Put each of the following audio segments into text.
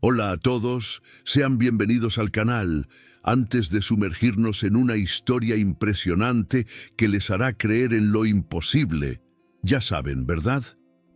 Hola a todos, sean bienvenidos al canal. Antes de sumergirnos en una historia impresionante que les hará creer en lo imposible, ya saben, ¿verdad?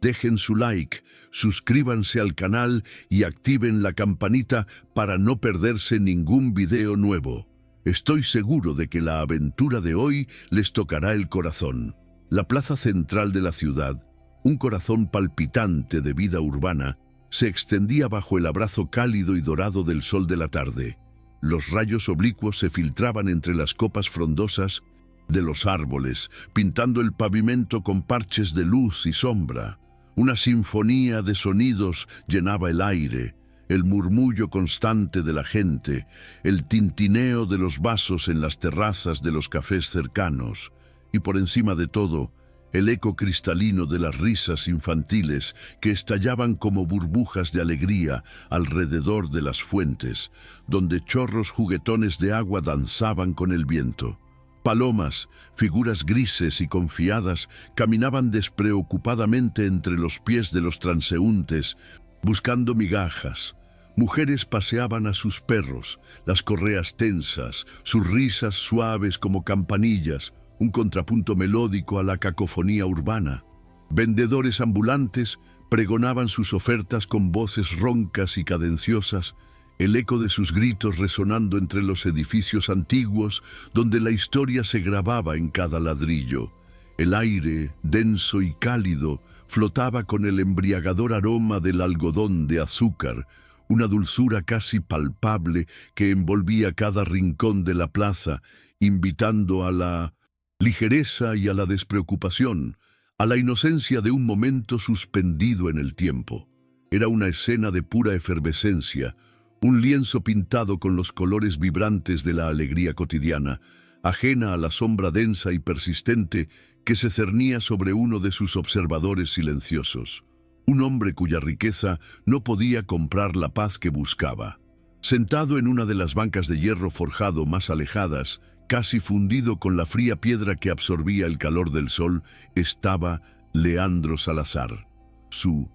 Dejen su like, suscríbanse al canal y activen la campanita para no perderse ningún video nuevo. Estoy seguro de que la aventura de hoy les tocará el corazón. La plaza central de la ciudad, un corazón palpitante de vida urbana, se extendía bajo el abrazo cálido y dorado del sol de la tarde. Los rayos oblicuos se filtraban entre las copas frondosas de los árboles, pintando el pavimento con parches de luz y sombra. Una sinfonía de sonidos llenaba el aire, el murmullo constante de la gente, el tintineo de los vasos en las terrazas de los cafés cercanos, y por encima de todo, el eco cristalino de las risas infantiles que estallaban como burbujas de alegría alrededor de las fuentes, donde chorros juguetones de agua danzaban con el viento. Palomas, figuras grises y confiadas, caminaban despreocupadamente entre los pies de los transeúntes, buscando migajas. Mujeres paseaban a sus perros, las correas tensas, sus risas suaves como campanillas, un contrapunto melódico a la cacofonía urbana. Vendedores ambulantes pregonaban sus ofertas con voces roncas y cadenciosas, el eco de sus gritos resonando entre los edificios antiguos donde la historia se grababa en cada ladrillo. El aire, denso y cálido, flotaba con el embriagador aroma del algodón de azúcar, una dulzura casi palpable que envolvía cada rincón de la plaza, invitando a la ligereza y a la despreocupación, a la inocencia de un momento suspendido en el tiempo. Era una escena de pura efervescencia, un lienzo pintado con los colores vibrantes de la alegría cotidiana, ajena a la sombra densa y persistente que se cernía sobre uno de sus observadores silenciosos. Un hombre cuya riqueza no podía comprar la paz que buscaba. Sentado en una de las bancas de hierro forjado más alejadas, casi fundido con la fría piedra que absorbía el calor del sol, estaba Leandro Salazar. Su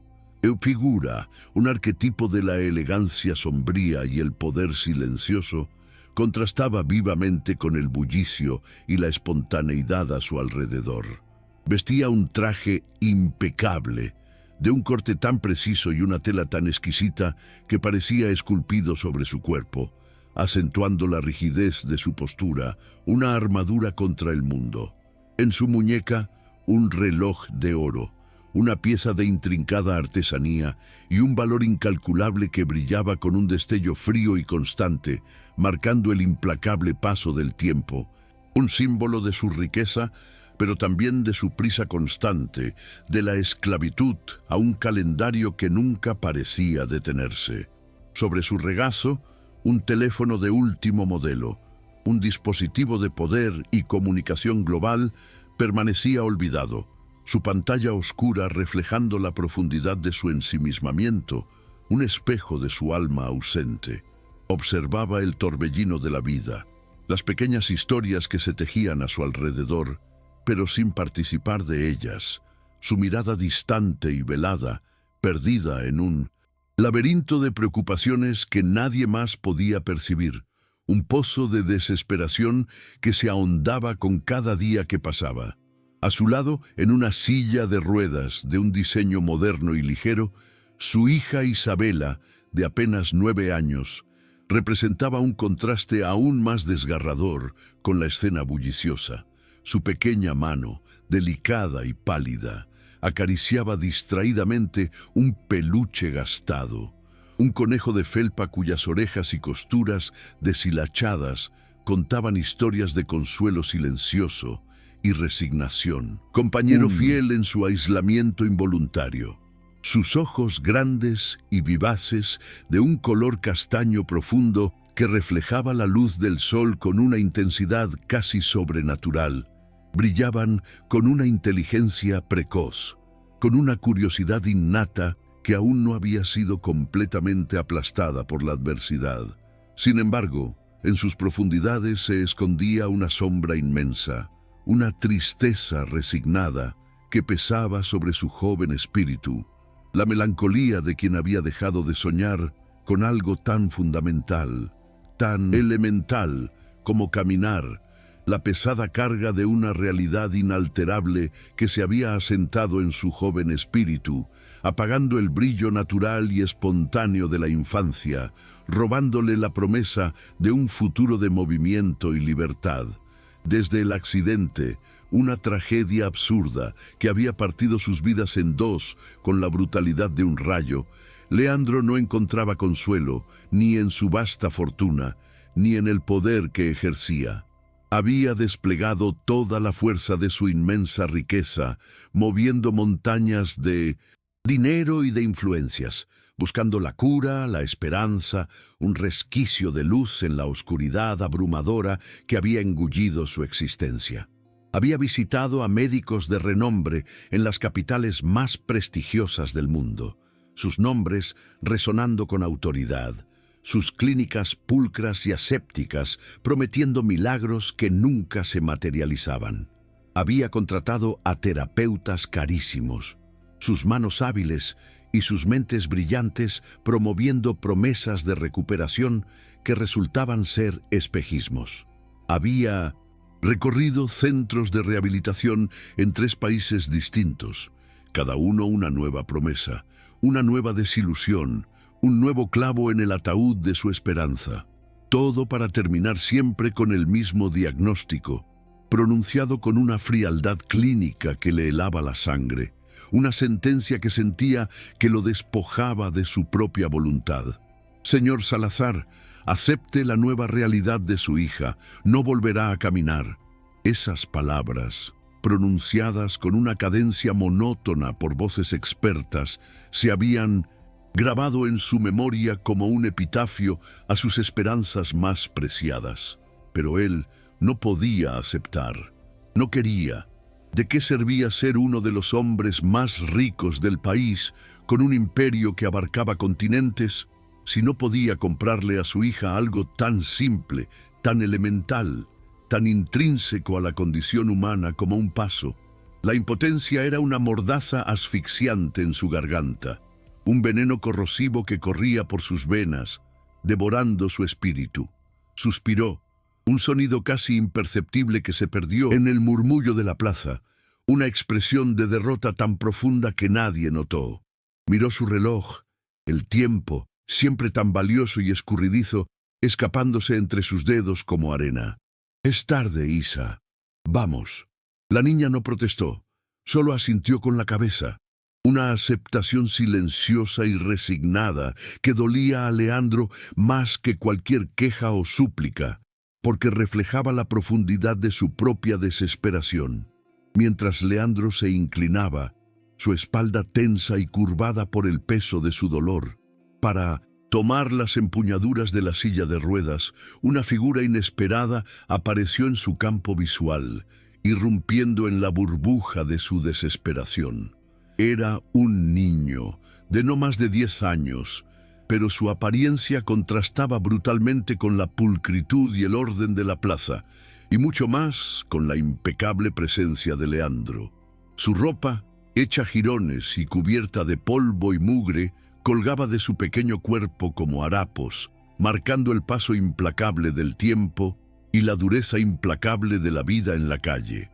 figura, un arquetipo de la elegancia sombría y el poder silencioso, contrastaba vivamente con el bullicio y la espontaneidad a su alrededor. Vestía un traje impecable, de un corte tan preciso y una tela tan exquisita que parecía esculpido sobre su cuerpo, acentuando la rigidez de su postura, una armadura contra el mundo. En su muñeca, un reloj de oro, una pieza de intrincada artesanía y un valor incalculable que brillaba con un destello frío y constante, marcando el implacable paso del tiempo, un símbolo de su riqueza, pero también de su prisa constante, de la esclavitud a un calendario que nunca parecía detenerse. Sobre su regazo, un teléfono de último modelo, un dispositivo de poder y comunicación global, permanecía olvidado, su pantalla oscura reflejando la profundidad de su ensimismamiento, un espejo de su alma ausente. Observaba el torbellino de la vida, las pequeñas historias que se tejían a su alrededor, pero sin participar de ellas, su mirada distante y velada, perdida en un laberinto de preocupaciones que nadie más podía percibir, un pozo de desesperación que se ahondaba con cada día que pasaba. A su lado, en una silla de ruedas de un diseño moderno y ligero, su hija Isabela, de apenas 9 años, representaba un contraste aún más desgarrador con la escena bulliciosa. Su pequeña mano, delicada y pálida, acariciaba distraídamente un peluche gastado, un conejo de felpa cuyas orejas y costuras deshilachadas contaban historias de consuelo silencioso y resignación, compañero fiel en su aislamiento involuntario. Sus ojos grandes y vivaces, de un color castaño profundo que reflejaba la luz del sol con una intensidad casi sobrenatural, brillaban con una inteligencia precoz, con una curiosidad innata que aún no había sido completamente aplastada por la adversidad. Sin embargo, en sus profundidades se escondía una sombra inmensa, una tristeza resignada que pesaba sobre su joven espíritu, la melancolía de quien había dejado de soñar con algo tan fundamental, tan elemental como caminar, la pesada carga de una realidad inalterable que se había asentado en su joven espíritu, apagando el brillo natural y espontáneo de la infancia, robándole la promesa de un futuro de movimiento y libertad. Desde el accidente, una tragedia absurda que había partido sus vidas en dos con la brutalidad de un rayo, Leandro no encontraba consuelo ni en su vasta fortuna, ni en el poder que ejercía. Había desplegado toda la fuerza de su inmensa riqueza, moviendo montañas de dinero y de influencias, buscando la cura, la esperanza, un resquicio de luz en la oscuridad abrumadora que había engullido su existencia. Había visitado a médicos de renombre en las capitales más prestigiosas del mundo, sus nombres resonando con autoridad, sus clínicas pulcras y asépticas prometiendo milagros que nunca se materializaban. Había contratado a terapeutas carísimos, sus manos hábiles y sus mentes brillantes promoviendo promesas de recuperación que resultaban ser espejismos. Había recorrido centros de rehabilitación en 3 países distintos, cada uno una nueva promesa, una nueva desilusión, un nuevo clavo en el ataúd de su esperanza. Todo para terminar siempre con el mismo diagnóstico, pronunciado con una frialdad clínica que le helaba la sangre, una sentencia que sentía que lo despojaba de su propia voluntad. Señor Salazar, acepte la nueva realidad de su hija, no volverá a caminar. Esas palabras, pronunciadas con una cadencia monótona por voces expertas, se habían grabado en su memoria como un epitafio a sus esperanzas más preciadas. Pero él no podía aceptar, no quería. ¿De qué servía ser uno de los hombres más ricos del país, con un imperio que abarcaba continentes, si no podía comprarle a su hija algo tan simple, tan elemental, tan intrínseco a la condición humana como un paso? La impotencia era una mordaza asfixiante en su garganta, un veneno corrosivo que corría por sus venas, devorando su espíritu. Suspiró, un sonido casi imperceptible que se perdió en el murmullo de la plaza, una expresión de derrota tan profunda que nadie notó. Miró su reloj, el tiempo, siempre tan valioso y escurridizo, escapándose entre sus dedos como arena. «Es tarde, Isa. Vamos». La niña no protestó, solo asintió con la cabeza. Una aceptación silenciosa y resignada que dolía a Leandro más que cualquier queja o súplica, porque reflejaba la profundidad de su propia desesperación. Mientras Leandro se inclinaba, su espalda tensa y curvada por el peso de su dolor, para tomar las empuñaduras de la silla de ruedas, una figura inesperada apareció en su campo visual, irrumpiendo en la burbuja de su desesperación. Era un niño, de no más de 10 años, pero su apariencia contrastaba brutalmente con la pulcritud y el orden de la plaza, y mucho más con la impecable presencia de Leandro. Su ropa, hecha jirones y cubierta de polvo y mugre, colgaba de su pequeño cuerpo como harapos, marcando el paso implacable del tiempo y la dureza implacable de la vida en la calle.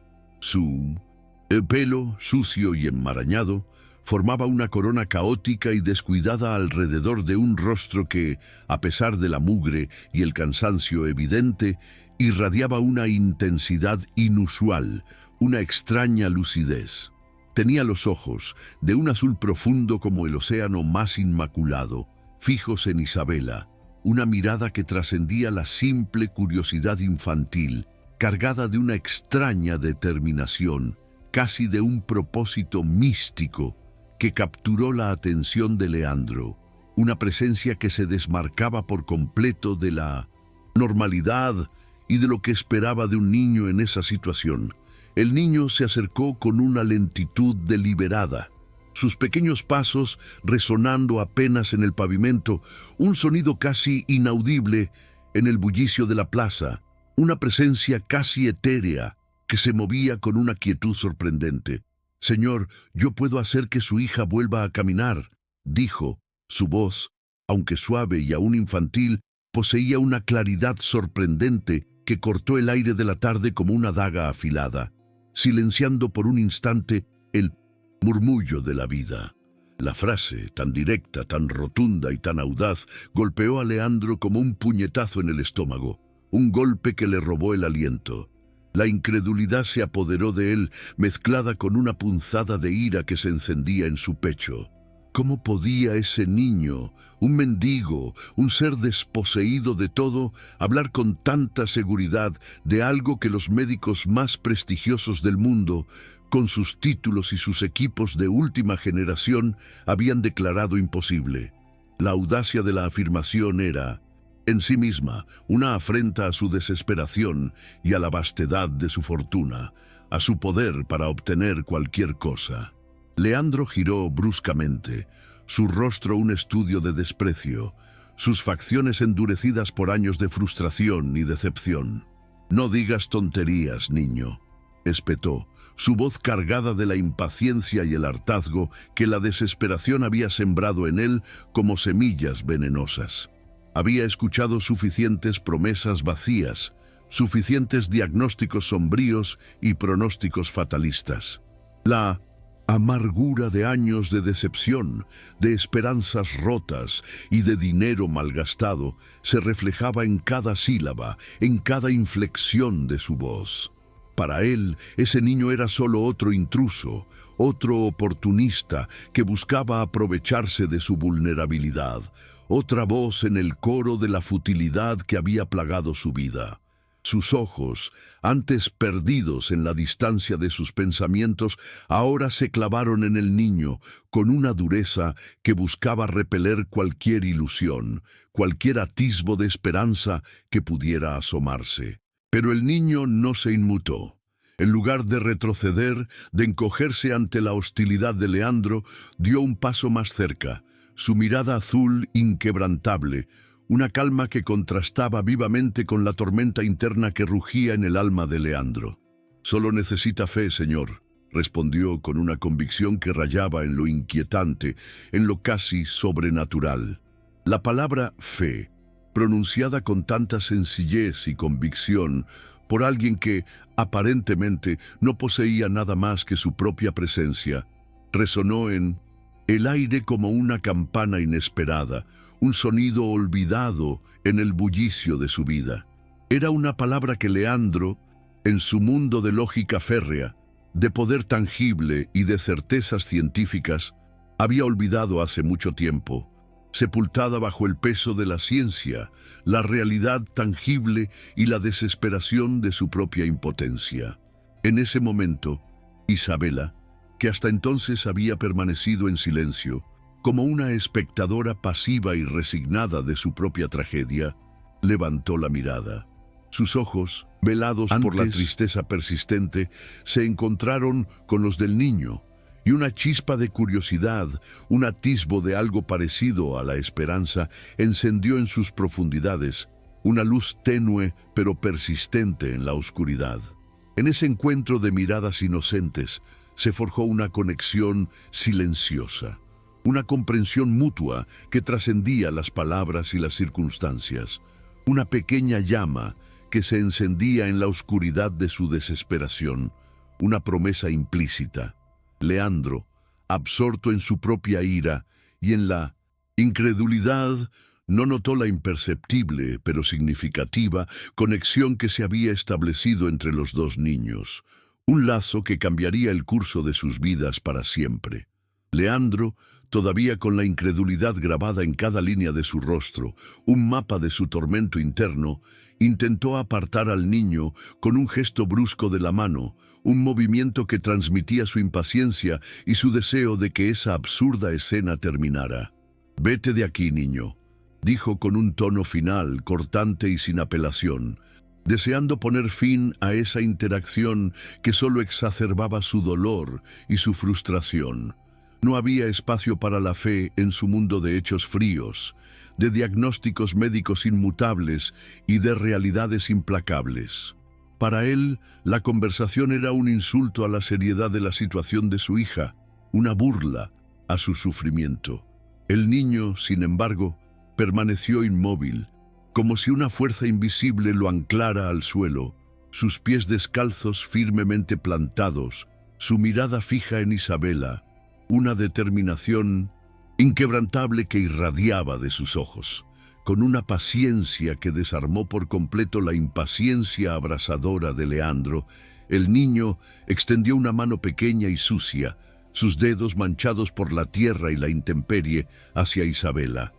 El pelo, sucio y enmarañado, formaba una corona caótica y descuidada alrededor de un rostro que, a pesar de la mugre y el cansancio evidente, irradiaba una intensidad inusual, una extraña lucidez. Tenía los ojos, de un azul profundo como el océano más inmaculado, fijos en Isabela, una mirada que trascendía la simple curiosidad infantil, cargada de una extraña determinación, casi de un propósito místico que capturó la atención de Leandro, una presencia que se desmarcaba por completo de la normalidad y de lo que esperaba de un niño en esa situación. El niño se acercó con una lentitud deliberada, sus pequeños pasos resonando apenas en el pavimento, un sonido casi inaudible en el bullicio de la plaza, una presencia casi etérea que se movía con una quietud sorprendente. «Señor, yo puedo hacer que su hija vuelva a caminar», dijo, su voz aunque suave y aún infantil, poseía una claridad sorprendente que cortó el aire de la tarde como una daga afilada, silenciando por un instante el murmullo de la vida. La frase, tan directa, tan rotunda y tan audaz, golpeó a Leandro como un puñetazo en el estómago, un golpe que le robó el aliento. La incredulidad se apoderó de él, mezclada con una punzada de ira que se encendía en su pecho. ¿Cómo podía ese niño, un mendigo, un ser desposeído de todo, hablar con tanta seguridad de algo que los médicos más prestigiosos del mundo, con sus títulos y sus equipos de última generación, habían declarado imposible? La audacia de la afirmación era, en sí misma, una afrenta a su desesperación y a la vastedad de su fortuna, a su poder para obtener cualquier cosa. Leandro giró bruscamente, su rostro un estudio de desprecio, sus facciones endurecidas por años de frustración y decepción. «No digas tonterías, niño», espetó, su voz cargada de la impaciencia y el hartazgo que la desesperación había sembrado en él como semillas venenosas. Había escuchado suficientes promesas vacías, suficientes diagnósticos sombríos y pronósticos fatalistas. La amargura de años de decepción, de esperanzas rotas y de dinero malgastado se reflejaba en cada sílaba, en cada inflexión de su voz. Para él, ese niño era solo otro intruso, otro oportunista que buscaba aprovecharse de su vulnerabilidad, otra voz en el coro de la futilidad que había plagado su vida. Sus ojos, antes perdidos en la distancia de sus pensamientos, ahora se clavaron en el niño con una dureza que buscaba repeler cualquier ilusión, cualquier atisbo de esperanza que pudiera asomarse. Pero el niño no se inmutó. En lugar de retroceder, de encogerse ante la hostilidad de Leandro, dio un paso más cerca, su mirada azul inquebrantable, una calma que contrastaba vivamente con la tormenta interna que rugía en el alma de Leandro. «Solo necesita fe, señor», respondió con una convicción que rayaba en lo inquietante, en lo casi sobrenatural. La palabra fe, pronunciada con tanta sencillez y convicción por alguien que, aparentemente, no poseía nada más que su propia presencia, resonó en el aire como una campana inesperada, un sonido olvidado en el bullicio de su vida. Era una palabra que Leandro, en su mundo de lógica férrea, de poder tangible y de certezas científicas, había olvidado hace mucho tiempo, sepultada bajo el peso de la ciencia, la realidad tangible y la desesperación de su propia impotencia. En ese momento, Isabela, que hasta entonces había permanecido en silencio, como una espectadora pasiva y resignada de su propia tragedia, levantó la mirada. Sus ojos, velados por la tristeza persistente, se encontraron con los del niño, y una chispa de curiosidad, un atisbo de algo parecido a la esperanza, encendió en sus profundidades, una luz tenue pero persistente en la oscuridad. En ese encuentro de miradas inocentes, se forjó una conexión silenciosa, una comprensión mutua que trascendía las palabras y las circunstancias, una pequeña llama que se encendía en la oscuridad de su desesperación, una promesa implícita. Leandro, absorto en su propia ira y en la incredulidad, no notó la imperceptible, pero significativa, conexión que se había establecido entre los dos niños, un lazo que cambiaría el curso de sus vidas para siempre. Leandro, todavía con la incredulidad grabada en cada línea de su rostro, un mapa de su tormento interno, intentó apartar al niño con un gesto brusco de la mano, un movimiento que transmitía su impaciencia y su deseo de que esa absurda escena terminara. «Vete de aquí, niño», dijo con un tono final, cortante y sin apelación, deseando poner fin a esa interacción que solo exacerbaba su dolor y su frustración. No había espacio para la fe en su mundo de hechos fríos, de diagnósticos médicos inmutables y de realidades implacables. Para él, la conversación era un insulto a la seriedad de la situación de su hija, una burla a su sufrimiento. El niño, sin embargo, permaneció inmóvil, como si una fuerza invisible lo anclara al suelo, sus pies descalzos firmemente plantados, su mirada fija en Isabela, una determinación inquebrantable que irradiaba de sus ojos, con una paciencia que desarmó por completo la impaciencia abrasadora de Leandro. El niño extendió una mano pequeña y sucia, sus dedos manchados por la tierra y la intemperie, hacia Isabela.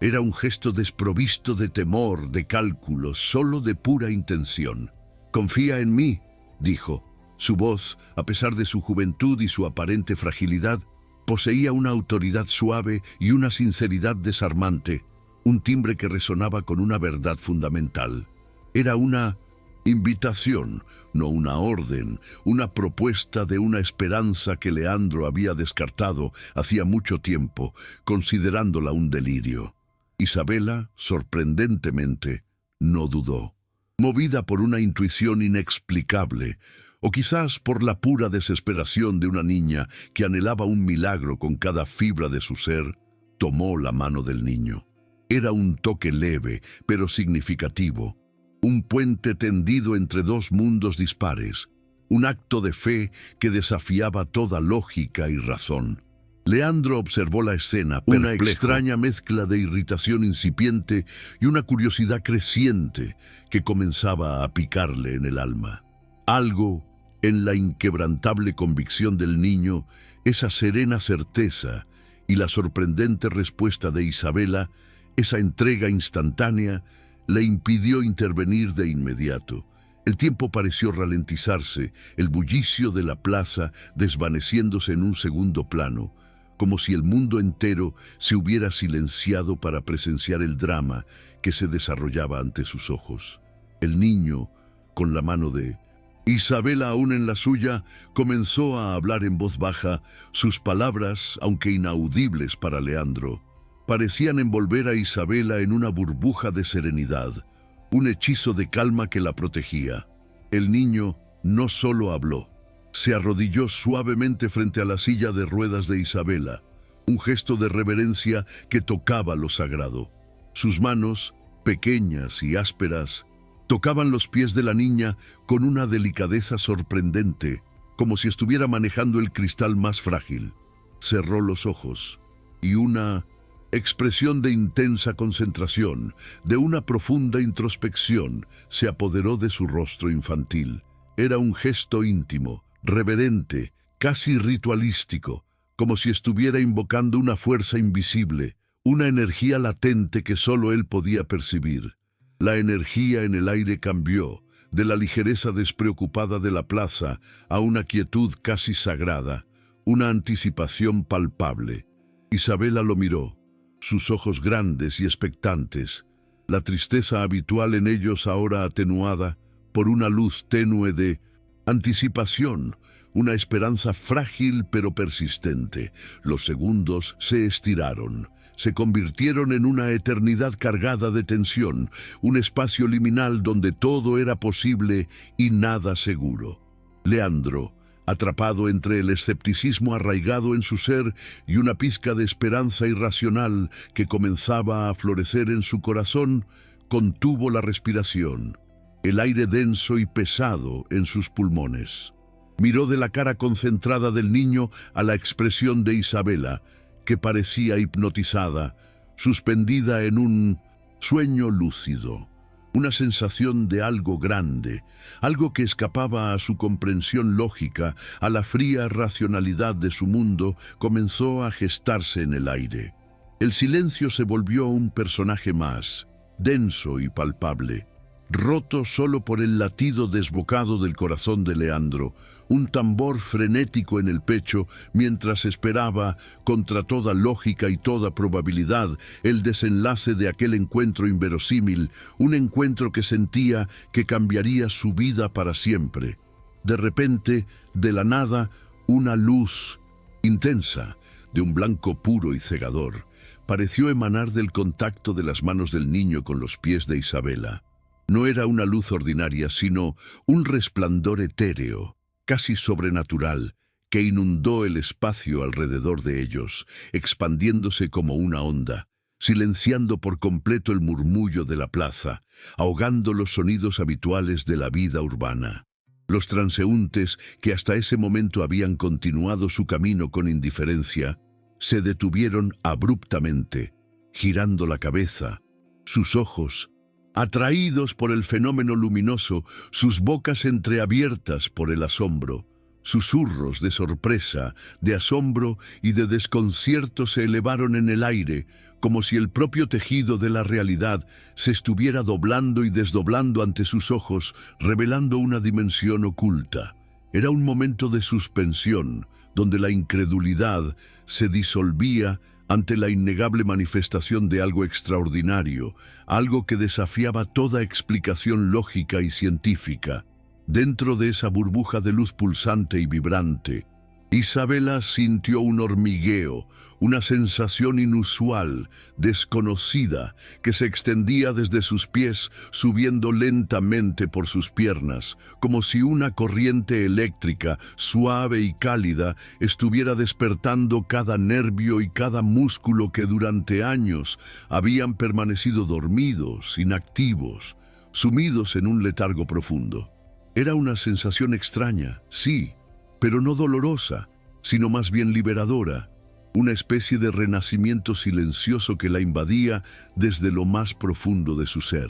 Era un gesto desprovisto de temor, de cálculo, solo de pura intención. «Confía en mí», dijo. Su voz, a pesar de su juventud y su aparente fragilidad, poseía una autoridad suave y una sinceridad desarmante, un timbre que resonaba con una verdad fundamental. Era una invitación, no una orden, una propuesta de una esperanza que Leandro había descartado hacía mucho tiempo, considerándola un delirio. Isabela, sorprendentemente, no dudó. Movida por una intuición inexplicable, o quizás por la pura desesperación de una niña que anhelaba un milagro con cada fibra de su ser, tomó la mano del niño. Era un toque leve, pero significativo, un puente tendido entre dos mundos dispares, un acto de fe que desafiaba toda lógica y razón. Leandro observó la escena, una extraña mezcla de irritación incipiente y una curiosidad creciente que comenzaba a picarle en el alma. Algo en la inquebrantable convicción del niño, esa serena certeza y la sorprendente respuesta de Isabela, esa entrega instantánea, le impidió intervenir de inmediato. El tiempo pareció ralentizarse, el bullicio de la plaza desvaneciéndose en un segundo plano, como si el mundo entero se hubiera silenciado para presenciar el drama que se desarrollaba ante sus ojos. El niño, con la mano de Isabela aún en la suya, comenzó a hablar en voz baja. Sus palabras, aunque inaudibles para Leandro, parecían envolver a Isabela en una burbuja de serenidad, un hechizo de calma que la protegía. El niño no solo habló, se arrodilló suavemente frente a la silla de ruedas de Isabela, un gesto de reverencia que tocaba lo sagrado. Sus manos, pequeñas y ásperas, tocaban los pies de la niña con una delicadeza sorprendente, como si estuviera manejando el cristal más frágil. Cerró los ojos y una expresión de intensa concentración, de una profunda introspección, se apoderó de su rostro infantil. Era un gesto íntimo, reverente, casi ritualístico, como si estuviera invocando una fuerza invisible, una energía latente que solo él podía percibir. La energía en el aire cambió, de la ligereza despreocupada de la plaza a una quietud casi sagrada, una anticipación palpable. Isabela lo miró, sus ojos grandes y expectantes, la tristeza habitual en ellos ahora atenuada por una luz tenue de anticipación, una esperanza frágil pero persistente. Los segundos se estiraron, se convirtieron en una eternidad cargada de tensión, un espacio liminal donde todo era posible y nada seguro. Leandro, atrapado entre el escepticismo arraigado en su ser y una pizca de esperanza irracional que comenzaba a florecer en su corazón, contuvo la respiración, el aire denso y pesado en sus pulmones. Miró de la cara concentrada del niño a la expresión de Isabela, que parecía hipnotizada, suspendida en un sueño lúcido. Una sensación de algo grande, algo que escapaba a su comprensión lógica, a la fría racionalidad de su mundo, comenzó a gestarse en el aire. El silencio se volvió un personaje más, denso y palpable, roto solo por el latido desbocado del corazón de Leandro, un tambor frenético en el pecho mientras esperaba, contra toda lógica y toda probabilidad, el desenlace de aquel encuentro inverosímil, un encuentro que sentía que cambiaría su vida para siempre. De repente, de la nada, una luz intensa, de un blanco puro y cegador, pareció emanar del contacto de las manos del niño con los pies de Isabela. No era una luz ordinaria, sino un resplandor etéreo, casi sobrenatural, que inundó el espacio alrededor de ellos, expandiéndose como una onda. silenciando por completo el murmullo de la plaza, ahogando los sonidos habituales de la vida urbana. Los transeúntes, que hasta ese momento habían continuado su camino con indiferencia, se detuvieron abruptamente, girando la cabeza, sus ojos, atraídos por el fenómeno luminoso, sus bocas entreabiertas por el asombro. Susurros de sorpresa, de asombro y de desconcierto se elevaron en el aire, como si el propio tejido de la realidad se estuviera doblando y desdoblando ante sus ojos, revelando una dimensión oculta. Era un momento de suspensión, donde la incredulidad se disolvía ante la innegable manifestación de algo extraordinario, algo que desafiaba toda explicación lógica y científica. Dentro de esa burbuja de luz pulsante y vibrante, Isabela sintió un hormigueo, una sensación inusual, desconocida, que se extendía desde sus pies, subiendo lentamente por sus piernas, como si una corriente eléctrica, suave y cálida, estuviera despertando cada nervio y cada músculo que durante años habían permanecido dormidos, inactivos, sumidos en un letargo profundo. Era una sensación extraña, sí, pero no dolorosa, sino más bien liberadora, una especie de renacimiento silencioso que la invadía desde lo más profundo de su ser.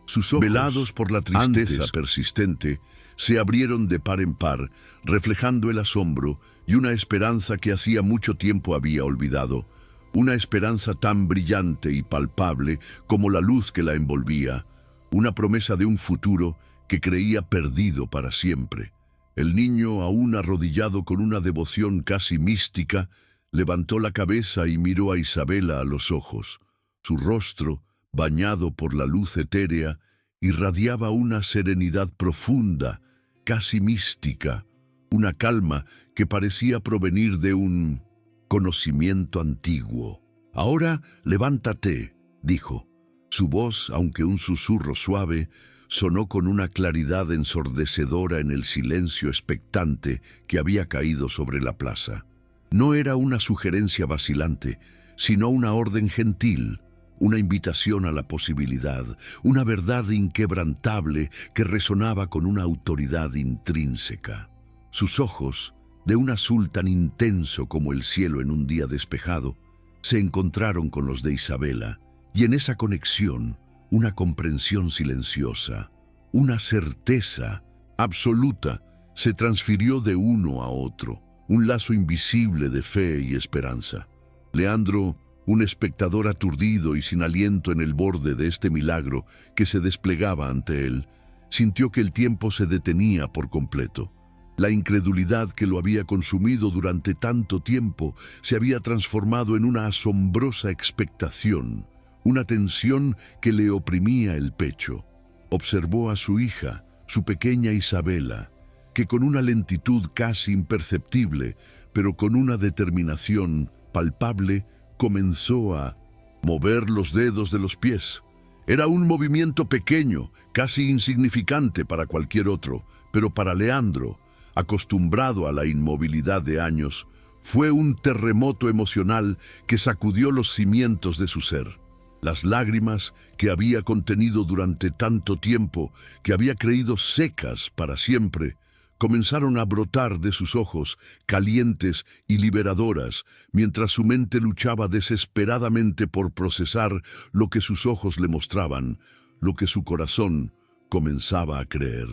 Sus ojos, velados por la tristeza persistente, se abrieron de par en par, reflejando el asombro y una esperanza que hacía mucho tiempo había olvidado, una esperanza tan brillante y palpable como la luz que la envolvía, una promesa de un futuro que creía perdido para siempre. El niño, aún arrodillado con una devoción casi mística, levantó la cabeza y miró a Isabela a los ojos. Su rostro, bañado por la luz etérea, irradiaba una serenidad profunda, casi mística, una calma que parecía provenir de un conocimiento antiguo. «Ahora, levántate», dijo. Su voz, aunque un susurro suave, sonó con una claridad ensordecedora en el silencio expectante que había caído sobre la plaza. No era una sugerencia vacilante, sino una orden gentil, una invitación a la posibilidad, una verdad inquebrantable que resonaba con una autoridad intrínseca. Sus ojos, de un azul tan intenso como el cielo en un día despejado, se encontraron con los de Isabela, y en esa conexión, una comprensión silenciosa, una certeza absoluta se transfirió de uno a otro, un lazo invisible de fe y esperanza. Leandro, un espectador aturdido y sin aliento en el borde de este milagro que se desplegaba ante él, sintió que el tiempo se detenía por completo. La incredulidad que lo había consumido durante tanto tiempo se había transformado en una asombrosa expectación, una tensión que le oprimía el pecho. Observó a su hija, su pequeña Isabela, que con una lentitud casi imperceptible, pero con una determinación palpable, comenzó a mover los dedos de los pies. Era un movimiento pequeño, casi insignificante para cualquier otro, pero para Leandro, acostumbrado a la inmovilidad de años, fue un terremoto emocional que sacudió los cimientos de su ser. Las lágrimas que había contenido durante tanto tiempo, que había creído secas para siempre, comenzaron a brotar de sus ojos, calientes y liberadoras, mientras su mente luchaba desesperadamente por procesar lo que sus ojos le mostraban, lo que su corazón comenzaba a creer.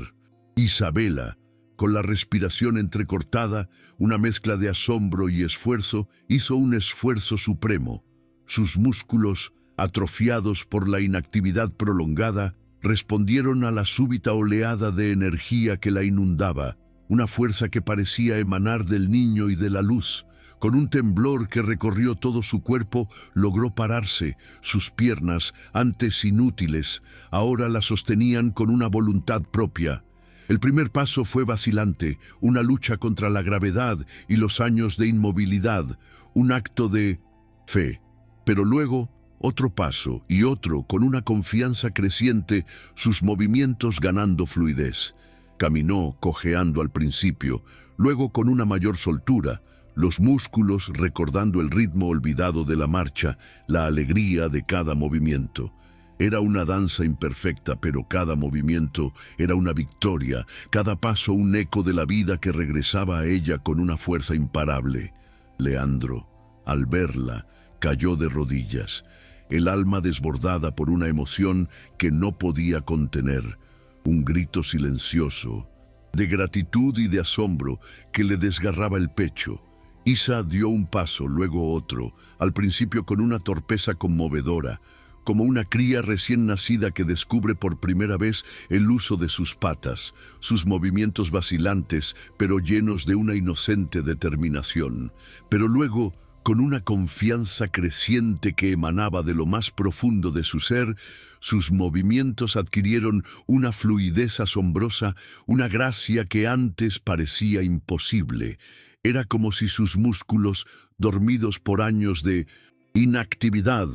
Isabela, con la respiración entrecortada, una mezcla de asombro y esfuerzo, hizo un esfuerzo supremo. Sus músculos, atrofiados por la inactividad prolongada, respondieron a la súbita oleada de energía que la inundaba, una fuerza que parecía emanar del niño y de la luz. Con un temblor que recorrió todo su cuerpo, logró pararse. Sus piernas, antes inútiles, ahora la sostenían con una voluntad propia. El primer paso fue vacilante, una lucha contra la gravedad y los años de inmovilidad, un acto de fe. Pero luego, otro paso y otro, con una confianza creciente, sus movimientos ganando fluidez. Caminó cojeando al principio, luego con una mayor soltura, los músculos recordando el ritmo olvidado de la marcha, la alegría de cada movimiento. Era una danza imperfecta, pero cada movimiento era una victoria, cada paso un eco de la vida que regresaba a ella con una fuerza imparable. Leandro, al verla, cayó de rodillas, el alma desbordada por una emoción que no podía contener, un grito silencioso, de gratitud y de asombro que le desgarraba el pecho. Isa dio un paso, luego otro, al principio con una torpeza conmovedora, como una cría recién nacida que descubre por primera vez el uso de sus patas, sus movimientos vacilantes, pero llenos de una inocente determinación. Pero luego, con una confianza creciente que emanaba de lo más profundo de su ser, sus movimientos adquirieron una fluidez asombrosa, una gracia que antes parecía imposible. Era como si sus músculos, dormidos por años de inactividad,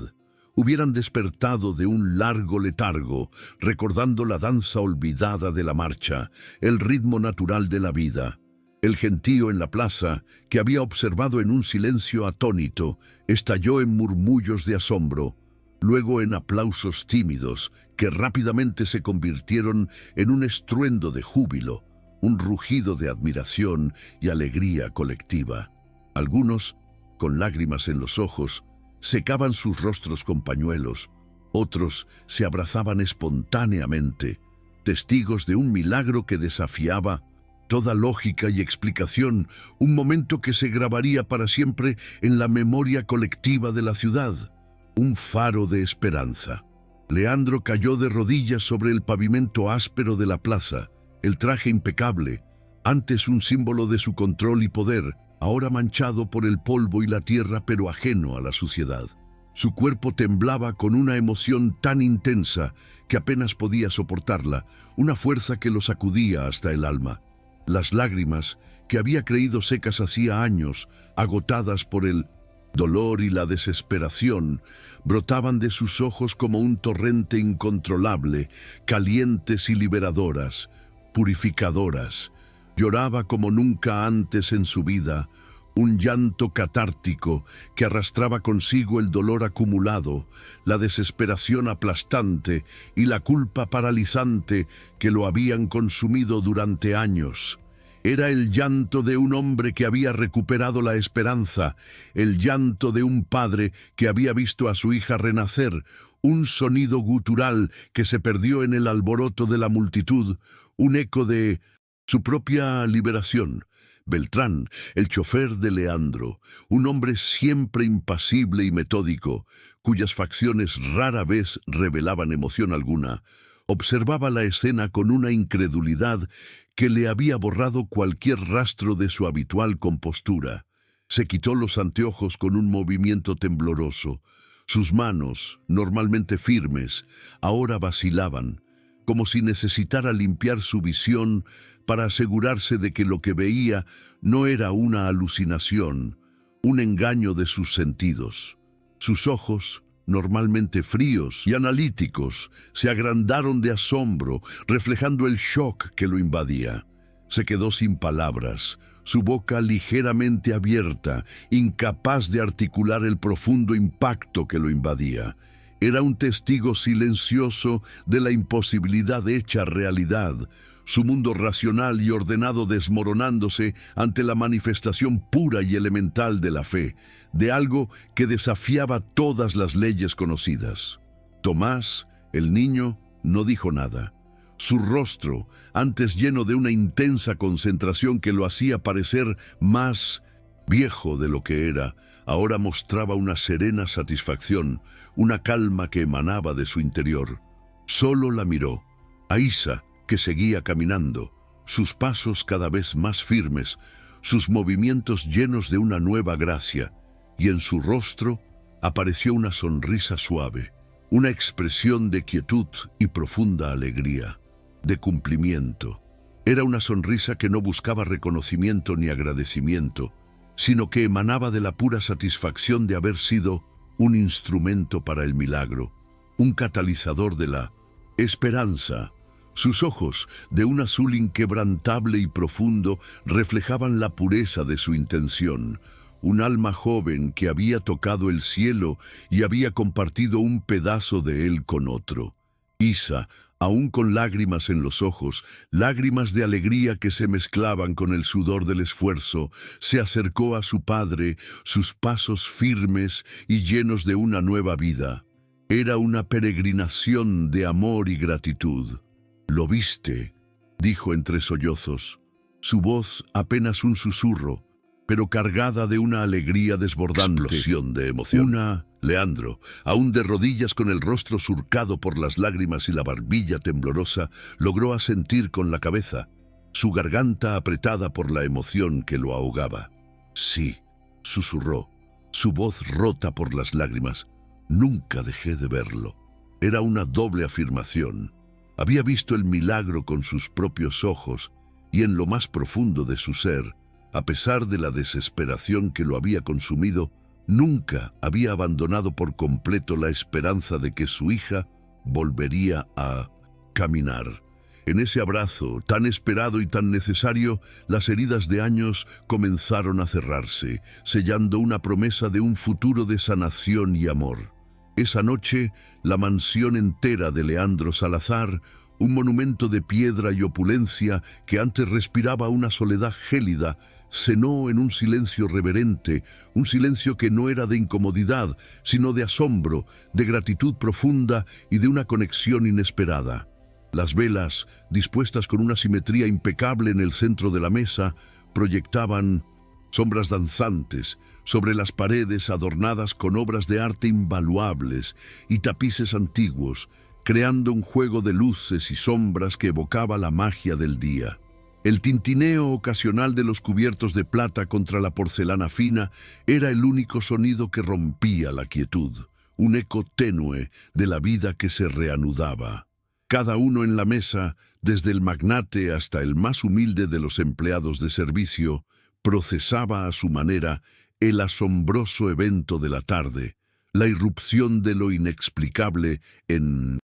hubieran despertado de un largo letargo, recordando la danza olvidada de la marcha, el ritmo natural de la vida. El gentío en la plaza, que había observado en un silencio atónito, estalló en murmullos de asombro, luego en aplausos tímidos, que rápidamente se convirtieron en un estruendo de júbilo, un rugido de admiración y alegría colectiva. Algunos, con lágrimas en los ojos, secaban sus rostros con pañuelos, otros se abrazaban espontáneamente, testigos de un milagro que desafiaba toda lógica y explicación, un momento que se grabaría para siempre en la memoria colectiva de la ciudad, un faro de esperanza. Leandro cayó de rodillas sobre el pavimento áspero de la plaza, el traje impecable, antes un símbolo de su control y poder, ahora manchado por el polvo y la tierra, pero ajeno a la suciedad. Su cuerpo temblaba con una emoción tan intensa que apenas podía soportarla, una fuerza que lo sacudía hasta el alma. Las lágrimas, que había creído secas hacía años, agotadas por el dolor y la desesperación, brotaban de sus ojos como un torrente incontrolable, calientes y liberadoras, purificadoras. Lloraba como nunca antes en su vida, un llanto catártico que arrastraba consigo el dolor acumulado, la desesperación aplastante y la culpa paralizante que lo habían consumido durante años. Era el llanto de un hombre que había recuperado la esperanza, el llanto de un padre que había visto a su hija renacer, un sonido gutural que se perdió en el alboroto de la multitud, un eco de su propia liberación. Beltrán, el chofer de Leandro, un hombre siempre impasible y metódico, cuyas facciones rara vez revelaban emoción alguna, observaba la escena con una incredulidad que le había borrado cualquier rastro de su habitual compostura. Se quitó los anteojos con un movimiento tembloroso. Sus manos, normalmente firmes, ahora vacilaban, como si necesitara limpiar su visión para asegurarse de que lo que veía no era una alucinación, un engaño de sus sentidos. Sus ojos, normalmente fríos y analíticos, se agrandaron de asombro, reflejando el shock que lo invadía. Se quedó sin palabras, su boca ligeramente abierta, incapaz de articular el profundo impacto que lo invadía. Era un testigo silencioso de la imposibilidad hecha realidad, su mundo racional y ordenado desmoronándose ante la manifestación pura y elemental de la fe, de algo que desafiaba todas las leyes conocidas. Tomás, el niño, no dijo nada. Su rostro, antes lleno de una intensa concentración que lo hacía parecer más viejo de lo que era, ahora mostraba una serena satisfacción, una calma que emanaba de su interior. Solo la miró. A Isa, que seguía caminando, sus pasos cada vez más firmes, sus movimientos llenos de una nueva gracia, y en su rostro apareció una sonrisa suave, una expresión de quietud y profunda alegría, de cumplimiento. Era una sonrisa que no buscaba reconocimiento ni agradecimiento, sino que emanaba de la pura satisfacción de haber sido un instrumento para el milagro, un catalizador de la esperanza, Sus ojos, de un azul inquebrantable y profundo, reflejaban la pureza de su intención. Un alma joven que había tocado el cielo y había compartido un pedazo de él con otro. Isa, aún con lágrimas en los ojos, lágrimas de alegría que se mezclaban con el sudor del esfuerzo, se acercó a su padre, sus pasos firmes y llenos de una nueva vida. Era una peregrinación de amor y gratitud. «¿Lo viste?», dijo entre sollozos. Su voz apenas un susurro, pero cargada de una alegría desbordante. Explosión de emoción. Leandro, aún de rodillas con el rostro surcado por las lágrimas y la barbilla temblorosa, logró asentir con la cabeza, su garganta apretada por la emoción que lo ahogaba. «Sí», susurró, su voz rota por las lágrimas. «Nunca dejé de verlo». Era una doble afirmación. Había visto el milagro con sus propios ojos y en lo más profundo de su ser, a pesar de la desesperación que lo había consumido, nunca había abandonado por completo la esperanza de que su hija volvería a caminar. En ese abrazo, tan esperado y tan necesario, las heridas de años comenzaron a cerrarse, sellando una promesa de un futuro de sanación y amor. Esa noche, la mansión entera de Leandro Salazar, un monumento de piedra y opulencia que antes respiraba una soledad gélida, cenó en un silencio reverente, un silencio que no era de incomodidad, sino de asombro, de gratitud profunda y de una conexión inesperada. Las velas, dispuestas con una simetría impecable en el centro de la mesa, proyectaban sombras danzantes sobre las paredes adornadas con obras de arte invaluables y tapices antiguos, creando un juego de luces y sombras que evocaba la magia del día. El tintineo ocasional de los cubiertos de plata contra la porcelana fina era el único sonido que rompía la quietud, un eco tenue de la vida que se reanudaba. Cada uno en la mesa, desde el magnate hasta el más humilde de los empleados de servicio, procesaba a su manera el asombroso evento de la tarde, la irrupción de lo inexplicable en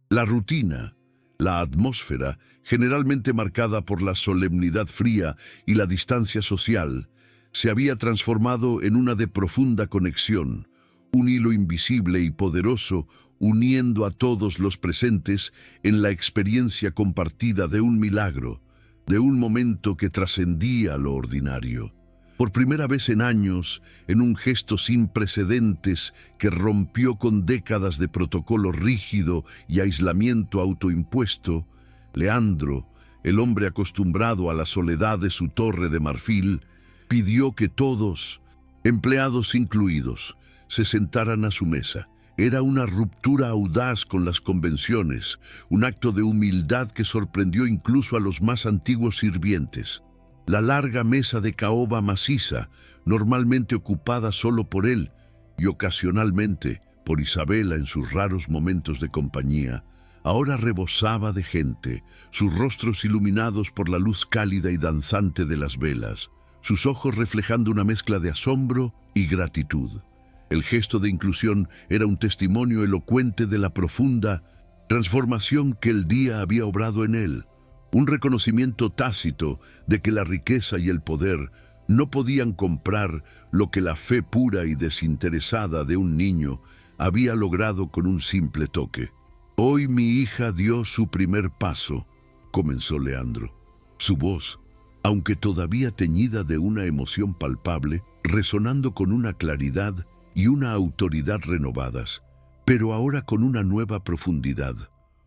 la rutina. La atmósfera, generalmente marcada por la solemnidad fría y la distancia social, se había transformado en una de profunda conexión, un hilo invisible y poderoso uniendo a todos los presentes en la experiencia compartida de un milagro, de un momento que trascendía lo ordinario. Por primera vez en años, en un gesto sin precedentes que rompió con décadas de protocolo rígido y aislamiento autoimpuesto, Leandro, el hombre acostumbrado a la soledad de su torre de marfil, pidió que todos, empleados incluidos, se sentaran a su mesa. Era una ruptura audaz con las convenciones, un acto de humildad que sorprendió incluso a los más antiguos sirvientes. La larga mesa de caoba maciza, normalmente ocupada solo por él y ocasionalmente por Isabela en sus raros momentos de compañía, ahora rebosaba de gente, sus rostros iluminados por la luz cálida y danzante de las velas, sus ojos reflejando una mezcla de asombro y gratitud. El gesto de inclusión era un testimonio elocuente de la profunda transformación que el día había obrado en él, un reconocimiento tácito de que la riqueza y el poder no podían comprar lo que la fe pura y desinteresada de un niño había logrado con un simple toque. «Hoy mi hija dio su primer paso», comenzó Leandro. Su voz, aunque todavía teñida de una emoción palpable, resonando con una claridad y una autoridad renovadas, pero ahora con una nueva profundidad,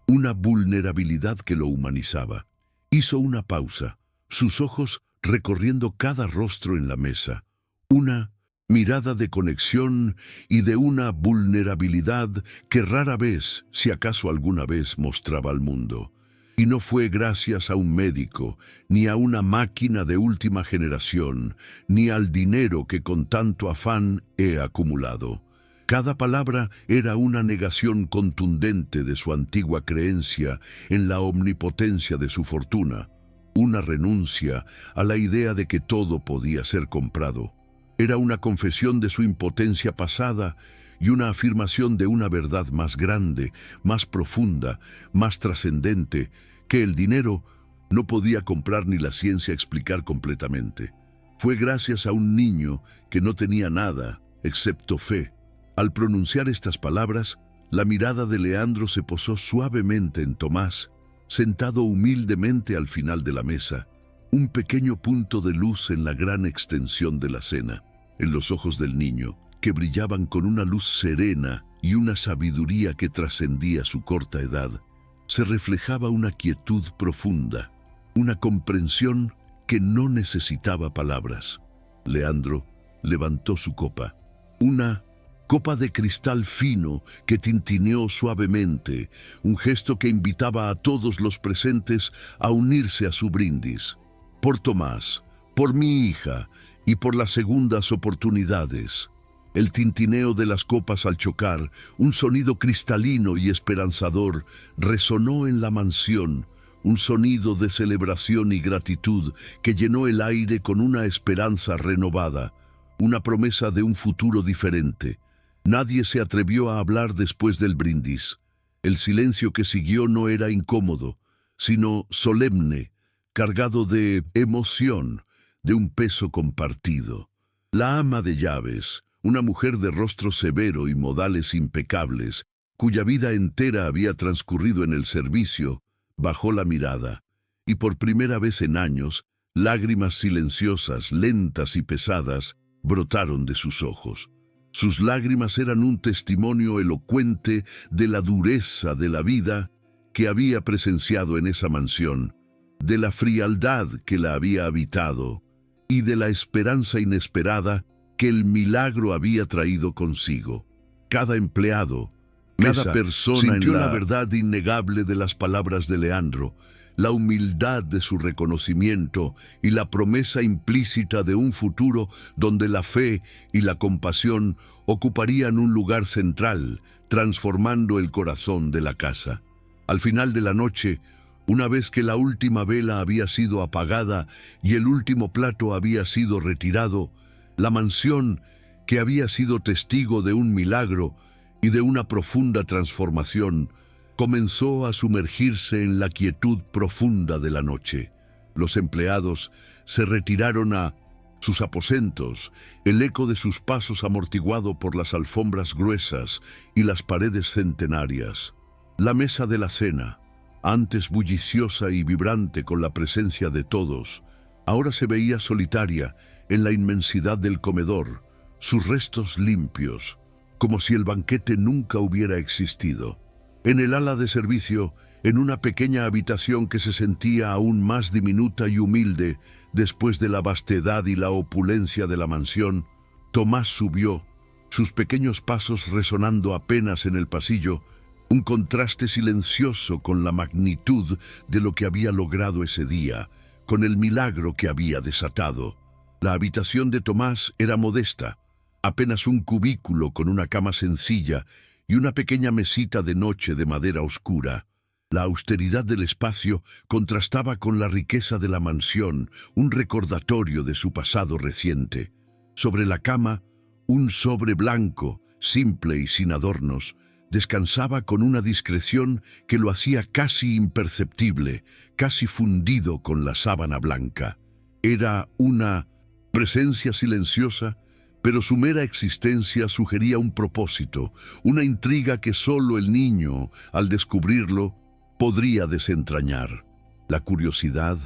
una vulnerabilidad que lo humanizaba. Hizo una pausa, sus ojos recorriendo cada rostro en la mesa, una mirada de conexión y de una vulnerabilidad que rara vez, si acaso alguna vez, mostraba al mundo. Y no fue gracias a un médico, ni a una máquina de última generación, ni al dinero que con tanto afán he acumulado. Cada palabra era una negación contundente de su antigua creencia en la omnipotencia de su fortuna, una renuncia a la idea de que todo podía ser comprado. Era una confesión de su impotencia pasada y una afirmación de una verdad más grande, más profunda, más trascendente, que el dinero no podía comprar ni la ciencia explicar completamente. Fue gracias a un niño que no tenía nada excepto fe. Al pronunciar estas palabras, la mirada de Leandro se posó suavemente en Tomás, sentado humildemente al final de la mesa, un pequeño punto de luz en la gran extensión de la cena. En los ojos del niño, que brillaban con una luz serena y una sabiduría que trascendía su corta edad, se reflejaba una quietud profunda, una comprensión que no necesitaba palabras. Leandro levantó su copa, una copa de cristal fino que tintineó suavemente, un gesto que invitaba a todos los presentes a unirse a su brindis. Por Tomás, por mi hija y por las segundas oportunidades. El tintineo de las copas al chocar, un sonido cristalino y esperanzador, resonó en la mansión, un sonido de celebración y gratitud que llenó el aire con una esperanza renovada, una promesa de un futuro diferente. Nadie se atrevió a hablar después del brindis. El silencio que siguió no era incómodo, sino solemne, cargado de emoción, de un peso compartido. La ama de llaves, una mujer de rostro severo y modales impecables, cuya vida entera había transcurrido en el servicio, bajó la mirada, y por primera vez en años, lágrimas silenciosas, lentas y pesadas, brotaron de sus ojos. Sus lágrimas eran un testimonio elocuente de la dureza de la vida que había presenciado en esa mansión, de la frialdad que la había habitado y de la esperanza inesperada que el milagro había traído consigo. Cada empleado, cada persona sintió la verdad innegable de las palabras de Leandro, la humildad de su reconocimiento y la promesa implícita de un futuro donde la fe y la compasión ocuparían un lugar central, transformando el corazón de la casa. Al final de la noche, una vez que la última vela había sido apagada y el último plato había sido retirado, la mansión, que había sido testigo de un milagro y de una profunda transformación, comenzó a sumergirse en la quietud profunda de la noche. Los empleados se retiraron a sus aposentos, el eco de sus pasos amortiguado por las alfombras gruesas y las paredes centenarias. La mesa de la cena, antes bulliciosa y vibrante con la presencia de todos, ahora se veía solitaria en la inmensidad del comedor, sus restos limpios, como si el banquete nunca hubiera existido. En el ala de servicio, en una pequeña habitación que se sentía aún más diminuta y humilde después de la vastedad y la opulencia de la mansión, Tomás subió, sus pequeños pasos resonando apenas en el pasillo, un contraste silencioso con la magnitud de lo que había logrado ese día, con el milagro que había desatado. La habitación de Tomás era modesta, apenas un cubículo con una cama sencilla y una pequeña mesita de noche de madera oscura. La austeridad del espacio contrastaba con la riqueza de la mansión, un recordatorio de su pasado reciente. Sobre la cama, un sobre blanco, simple y sin adornos, descansaba con una discreción que lo hacía casi imperceptible, casi fundido con la sábana blanca. Era una presencia silenciosa, pero su mera existencia sugería un propósito, una intriga que solo el niño, al descubrirlo, podría desentrañar. La curiosidad,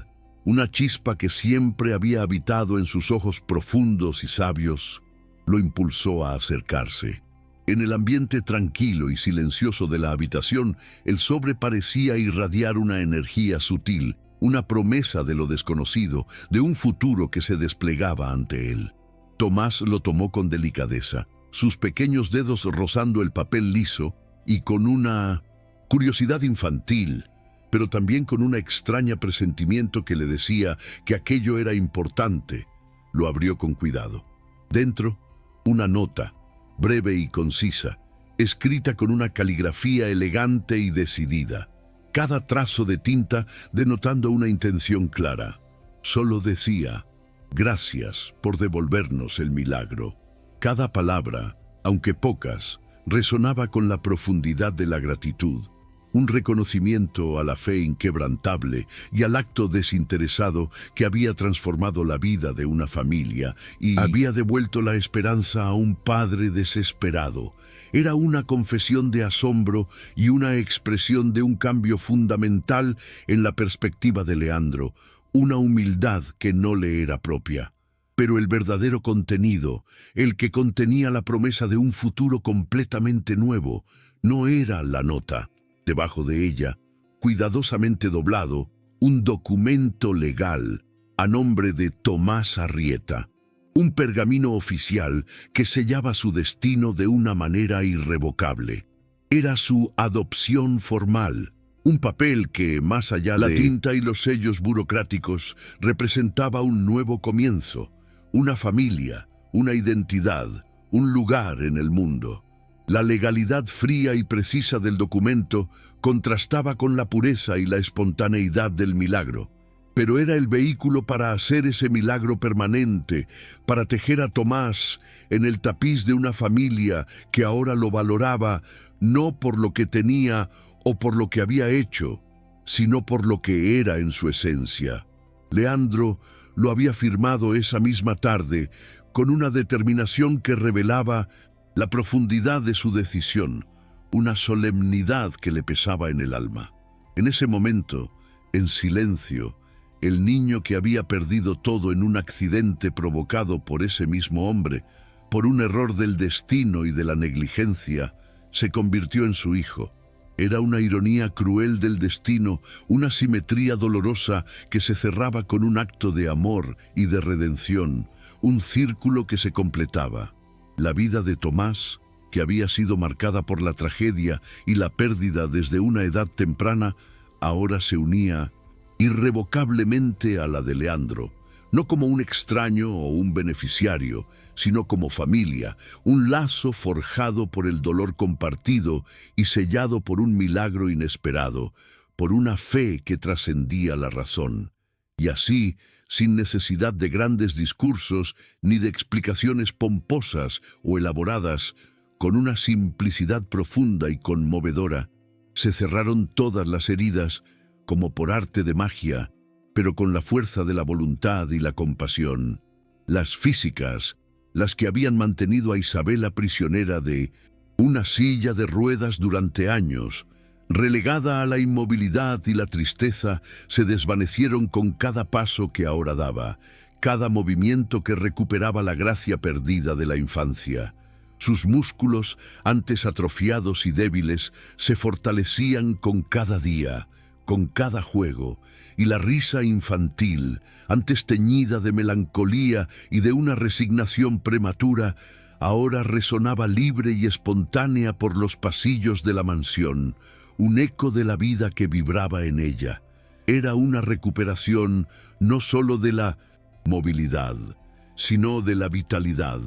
una chispa que siempre había habitado en sus ojos profundos y sabios, lo impulsó a acercarse. En el ambiente tranquilo y silencioso de la habitación, el sobre parecía irradiar una energía sutil, una promesa de lo desconocido, de un futuro que se desplegaba ante él. Tomás lo tomó con delicadeza, sus pequeños dedos rozando el papel liso y con una curiosidad infantil, pero también con una extraña presentimiento que le decía que aquello era importante. Lo abrió con cuidado. Dentro, una nota, breve y concisa, escrita con una caligrafía elegante y decidida, cada trazo de tinta denotando una intención clara. Solo decía: gracias por devolvernos el milagro. Cada palabra, aunque pocas, resonaba con la profundidad de la gratitud. un reconocimiento a la fe inquebrantable y al acto desinteresado que había transformado la vida de una familia y había devuelto la esperanza a un padre desesperado. Era una confesión de asombro y una expresión de un cambio fundamental en la perspectiva de Leandro, una humildad que no le era propia. Pero el verdadero contenido, el que contenía la promesa de un futuro completamente nuevo, no era la nota. Debajo de ella, cuidadosamente doblado, un documento legal a nombre de Tomás Arrieta, un pergamino oficial que sellaba su destino de una manera irrevocable. Era su adopción formal, un papel que, más allá de la tinta y los sellos burocráticos, representaba un nuevo comienzo, una familia, una identidad, un lugar en el mundo. La legalidad fría y precisa del documento contrastaba con la pureza y la espontaneidad del milagro, pero era el vehículo para hacer ese milagro permanente, para tejer a Tomás en el tapiz de una familia que ahora lo valoraba no por lo que tenía o por lo que había hecho, sino por lo que era en su esencia. Leandro lo había firmado esa misma tarde con una determinación que revelaba la profundidad de su decisión, una solemnidad que le pesaba en el alma. En ese momento, en silencio, el niño que había perdido todo en un accidente provocado por ese mismo hombre, por un error del destino y de la negligencia, se convirtió en su hijo. Era una ironía cruel del destino, una simetría dolorosa que se cerraba con un acto de amor y de redención, un círculo que se completaba. La vida de Tomás, que había sido marcada por la tragedia y la pérdida desde una edad temprana, ahora se unía irrevocablemente a la de Leandro, no como un extraño o un beneficiario, sino como familia, un lazo forjado por el dolor compartido y sellado por un milagro inesperado, por una fe que trascendía la razón. Y así, sin necesidad de grandes discursos ni de explicaciones pomposas o elaboradas, con una simplicidad profunda y conmovedora, se cerraron todas las heridas como por arte de magia, pero con la fuerza de la voluntad y la compasión. Las físicas, las que habían mantenido a Isabela prisionera de una silla de ruedas durante años, relegada a la inmovilidad y la tristeza, se desvanecieron con cada paso que ahora daba, cada movimiento que recuperaba la gracia perdida de la infancia. Sus músculos, antes atrofiados y débiles, se fortalecían con cada día, con cada juego, y la risa infantil, antes teñida de melancolía y de una resignación prematura, ahora resonaba libre y espontánea por los pasillos de la mansión, un eco de la vida que vibraba en ella. Era una recuperación no solo de la movilidad, sino de la vitalidad,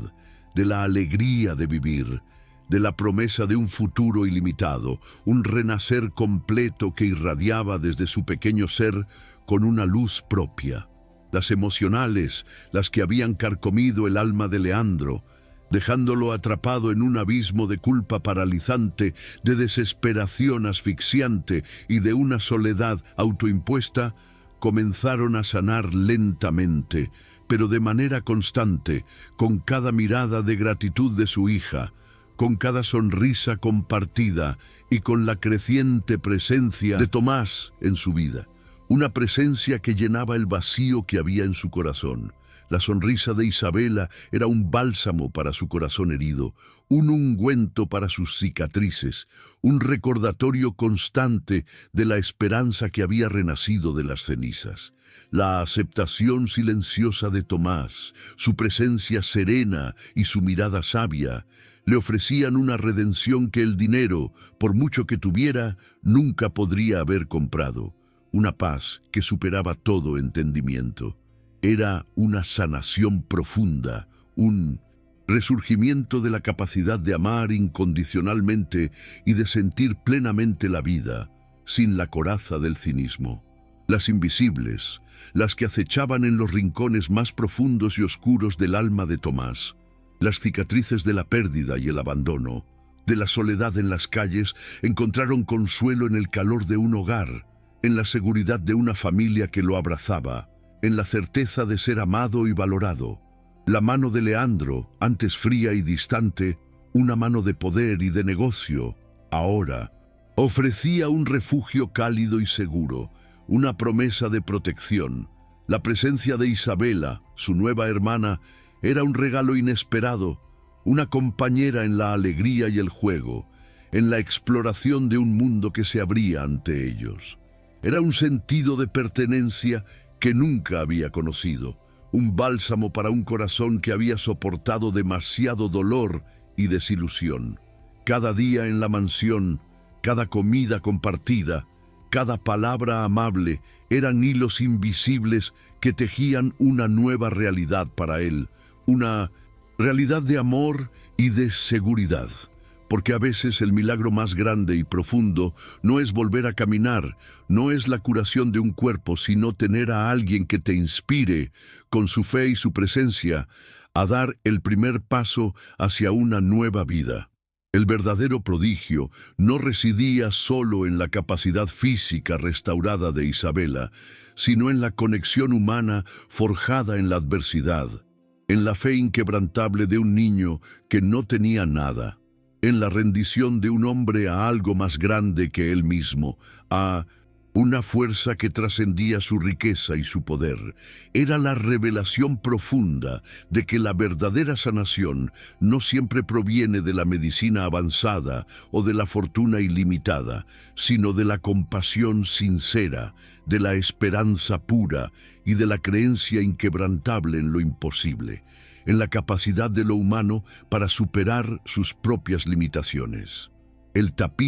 de la alegría de vivir, de la promesa de un futuro ilimitado, un renacer completo que irradiaba desde su pequeño ser con una luz propia. Las emocionales, las que habían carcomido el alma de Leandro, dejándolo atrapado en un abismo de culpa paralizante, de desesperación asfixiante y de una soledad autoimpuesta, comenzaron a sanar lentamente, pero de manera constante, con cada mirada de gratitud de su hija, con cada sonrisa compartida y con la creciente presencia de Tomás en su vida. Una presencia que llenaba el vacío que había en su corazón. La sonrisa de Isabela era un bálsamo para su corazón herido, un ungüento para sus cicatrices, un recordatorio constante de la esperanza que había renacido de las cenizas. La aceptación silenciosa de Tomás, su presencia serena y su mirada sabia, le ofrecían una redención que el dinero, por mucho que tuviera, nunca podría haber comprado, una paz que superaba todo entendimiento. Era una sanación profunda, un resurgimiento de la capacidad de amar incondicionalmente y de sentir plenamente la vida, sin la coraza del cinismo. Las invisibles, las que acechaban en los rincones más profundos y oscuros del alma de Tomás, las cicatrices de la pérdida y el abandono, de la soledad en las calles, encontraron consuelo en el calor de un hogar, en la seguridad de una familia que lo abrazaba, en la certeza de ser amado y valorado. La mano de Leandro, antes fría y distante, una mano de poder y de negocio, ahora ofrecía un refugio cálido y seguro, una promesa de protección. La presencia de Isabela, su nueva hermana, era un regalo inesperado, una compañera en la alegría y el juego, en la exploración de un mundo que se abría ante ellos. Era un sentido de pertenencia que nunca había conocido, un bálsamo para un corazón que había soportado demasiado dolor y desilusión. Cada día en la mansión, cada comida compartida, cada palabra amable eran hilos invisibles que tejían una nueva realidad para él, una realidad de amor y de seguridad. Porque a veces el milagro más grande y profundo no es volver a caminar, no es la curación de un cuerpo, sino tener a alguien que te inspire, con su fe y su presencia, a dar el primer paso hacia una nueva vida. El verdadero prodigio no residía solo en la capacidad física restaurada de Isabela, sino en la conexión humana forjada en la adversidad, en la fe inquebrantable de un niño que no tenía nada, en la rendición de un hombre a algo más grande que él mismo, a una fuerza que trascendía su riqueza y su poder. Era la revelación profunda de que la verdadera sanación no siempre proviene de la medicina avanzada o de la fortuna ilimitada, sino de la compasión sincera, de la esperanza pura y de la creencia inquebrantable en lo imposible, en la capacidad de lo humano para superar sus propias limitaciones. El tapiz